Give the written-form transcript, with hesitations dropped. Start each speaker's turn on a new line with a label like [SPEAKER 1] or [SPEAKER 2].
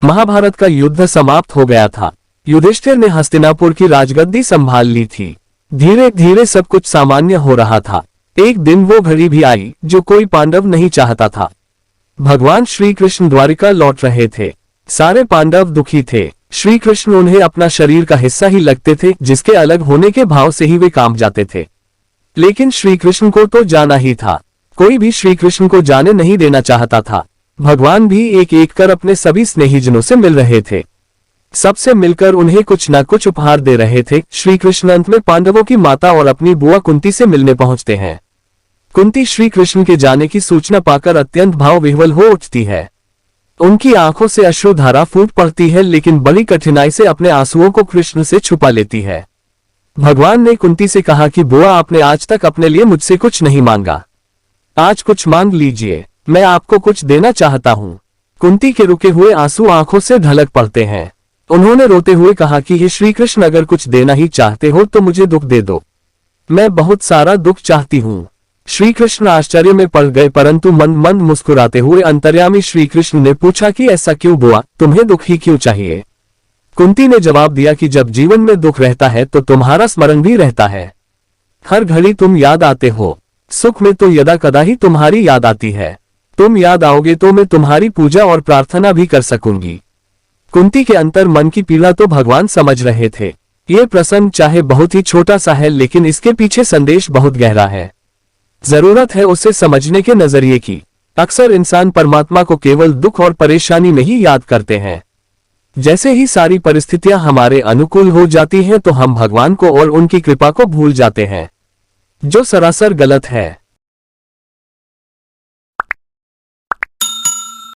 [SPEAKER 1] महाभारत का युद्ध समाप्त हो गया था। युधिष्ठिर ने हस्तिनापुर की राजगद्दी संभाल ली थी। धीरे धीरे सब कुछ सामान्य हो रहा था। एक दिन वो घड़ी भी आई जो कोई पांडव नहीं चाहता था। भगवान श्री कृष्ण द्वारिका लौट रहे थे। सारे पांडव दुखी थे। श्री कृष्ण उन्हें अपना शरीर का हिस्सा ही लगते थे, जिसके अलग होने के भाव से ही वे काम जाते थे। लेकिन श्री कृष्ण को तो जाना ही था। कोई भी श्री कृष्ण को जाने नहीं देना चाहता था। भगवान भी एक एक कर अपने सभी स्नेहीजनों से मिल रहे थे। सबसे मिलकर उन्हें कुछ न कुछ उपहार दे रहे थे। श्री कृष्ण अंत में पांडवों की माता और अपनी बुआ कुंती से मिलने पहुंचते हैं। कुंती श्री कृष्ण के जाने की सूचना पाकर अत्यंत भाव विह्वल हो उठती है। उनकी आंखों से अश्रुधारा फूट पड़ती है, लेकिन बड़ी कठिनाई से अपने आंसुओं को कृष्ण से छुपा लेती है। भगवान ने कुंती से कहा कि बुआ, आपने आज तक अपने लिए मुझसे कुछ नहीं मांगा, आज कुछ मांग लीजिए, मैं आपको कुछ देना चाहता हूँ। कुंती के रुके हुए आंसू आंखों से ढलक पड़ते हैं। उन्होंने रोते हुए कहा कि हे श्री कृष्ण, अगर कुछ देना ही चाहते हो तो मुझे दुख दे दो, मैं बहुत सारा दुख चाहती हूँ। श्री कृष्ण आश्चर्य में पड़ गए, परंतु मन मंद मुस्कुराते हुए अंतर्यामी श्री कृष्ण ने पूछा कि ऐसा क्यों बुआ, तुम्हें दुख ही क्यों चाहिए? कुंती ने जवाब दिया कि जब जीवन में दुख रहता है तो तुम्हारा स्मरण भी रहता है। हर घड़ी तुम याद आते हो। सुख में तो यदा कदा ही तुम्हारी याद आती है। तुम याद आओगे तो मैं तुम्हारी पूजा और प्रार्थना भी कर सकूंगी। कुंती के अंतर मन की पीड़ा तो भगवान समझ रहे थे। ये प्रसंग चाहे बहुत ही छोटा सा है, लेकिन इसके पीछे संदेश बहुत गहरा है। जरूरत है उसे समझने के नजरिए की। अक्सर इंसान परमात्मा को केवल दुख और परेशानी में ही याद करते हैं। जैसे ही सारी परिस्थितियां हमारे अनुकूल हो जाती हैं तो हम भगवान को और उनकी कृपा को भूल जाते हैं, जो सरासर गलत है।